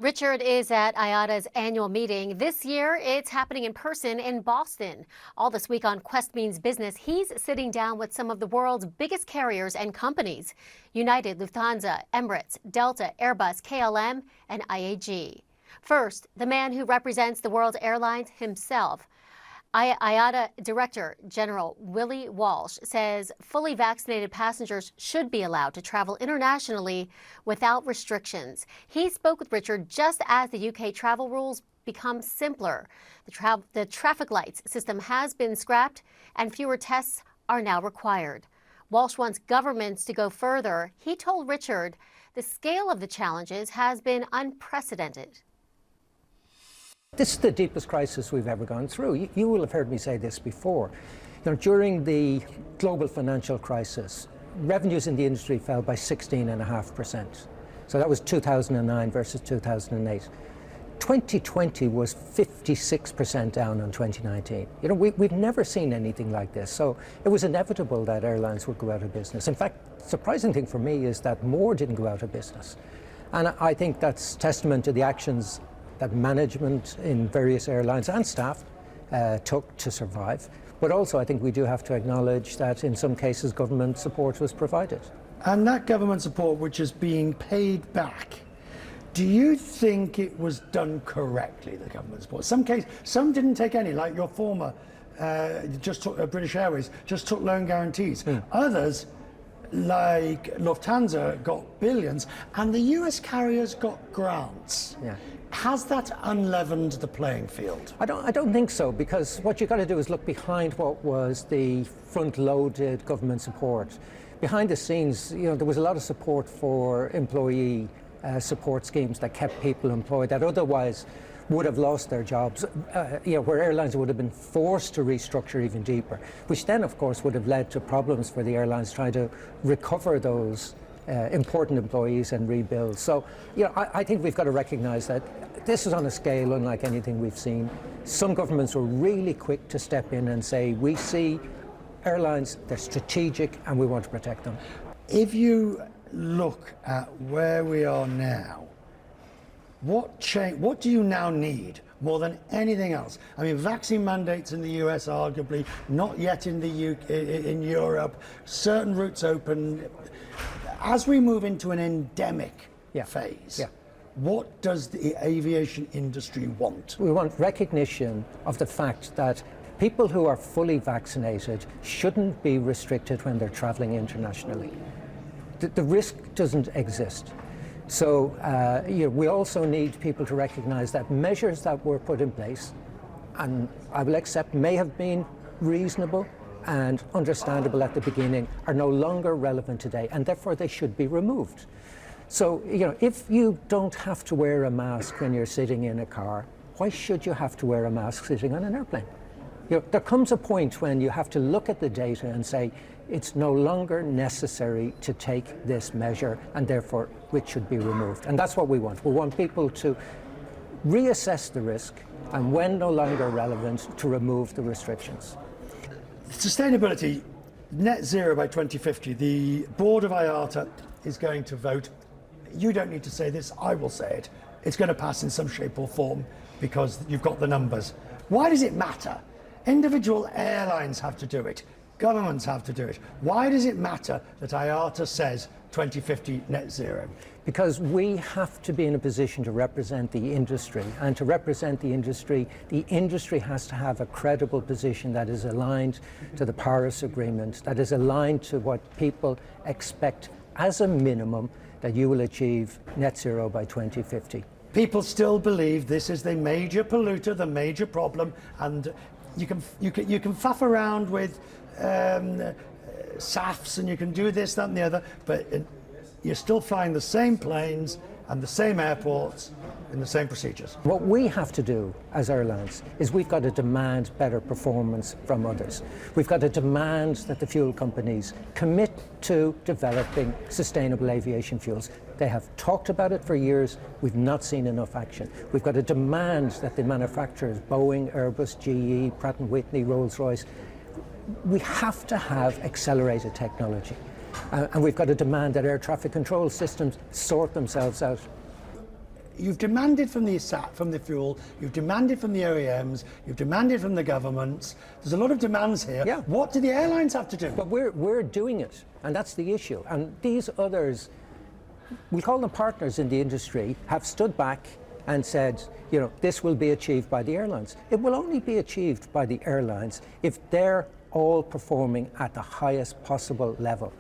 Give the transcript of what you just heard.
Richard is at IATA's annual meeting. This year, it's happening in person in Boston. All this week on Quest Means Business, he's sitting down with some of the world's biggest carriers and companies: United, Lufthansa, Emirates, Delta, Airbus, KLM, and IAG. First, the man who represents the world's airlines himself. IATA Director General Willie Walsh says fully vaccinated passengers should be allowed to travel internationally without restrictions. He spoke with Richard just as the UK travel rules become simpler. The traffic lights system has been scrapped and fewer tests are now required. Walsh wants governments to go further. He told Richard the scale of the challenges has been unprecedented. This is the deepest crisis we've ever gone through. You will have heard me say this before. During the global financial crisis, revenues in the industry fell by 16.5%. So that was 2009 versus 2008. 2020 was 56% down on 2019. We've never seen anything like this. So it was inevitable that airlines would go out of business. In fact, the surprising thing for me is that more didn't go out of business. And I think that's testament to the actions that management in various airlines and staff took to survive. But also I think we do have to acknowledge that in some cases government support was provided. And that government support which is being paid back, do you think it was done correctly, the government support? Some didn't take any, like your former, just took British Airways, just took loan guarantees. Others, like Lufthansa, got billions, and the US carriers got grants. Yeah. Has that unleavened the playing field? I don't think so, because what you've got to do is look behind what was the front-loaded government support. Behind the scenes, there was a lot of support for employee support schemes that kept people employed that otherwise would have lost their jobs, where airlines would have been forced to restructure even deeper, which then, of course, would have led to problems for the airlines trying to recover those important employees and rebuild. So, I think we've got to recognise that this is on a scale unlike anything we've seen. Some governments were really quick to step in and say, we see airlines, they're strategic, and we want to protect them. If you look at where we are now, what do you now need more than anything else? I mean, vaccine mandates in the US, arguably, not yet in the UK, in Europe, certain routes open. As we move into an endemic phase, what does the aviation industry want? We want recognition of the fact that people who are fully vaccinated shouldn't be restricted when they're traveling internationally. The risk doesn't exist. So we also need people to recognize that measures that were put in place, and I will accept may have been reasonable and understandable at the beginning, are no longer relevant today, and therefore they should be removed. So, if you don't have to wear a mask when you're sitting in a car, why should you have to wear a mask sitting on an airplane? There comes a point when you have to look at the data and say, it's no longer necessary to take this measure, and therefore it should be removed. And that's what we want. We want people to reassess the risk, and when no longer relevant, to remove the restrictions. Sustainability, net zero by 2050. The board of IATA is going to vote. You don't need to say this, I will say it. It's going to pass in some shape or form because you've got the numbers. Why does it matter? Individual airlines have to do it. Governments have to do it. Why does it matter that IATA says 2050 net zero? Because we have to be in a position to represent the industry, and to represent the industry has to have a credible position that is aligned to the Paris Agreement, that is aligned to what people expect as a minimum, that you will achieve net zero by 2050. People still believe this is the major polluter, the major problem, and you can faff around with SAFs, and you can do this, that and the other, but you're still flying the same planes and the same airports in the same procedures. What we have to do as airlines is we've got to demand better performance from others. We've got to demand that the fuel companies commit to developing sustainable aviation fuels. They have talked about it for years. We've not seen enough action. We've got to demand that the manufacturers, Boeing, Airbus, GE, Pratt & Whitney, Rolls-Royce, we have to have accelerated technology. And we've got to demand that air traffic control systems sort themselves out. you've demanded from the fuel, you've demanded from the OEMs, you've demanded from the governments. There's a lot of demands here. Yeah. What do the airlines have to do? But we're doing it, and that's the issue. And these others, we call them partners in the industry, have stood back and said, this will be achieved by the airlines. It will only be achieved by the airlines if they're all performing at the highest possible level.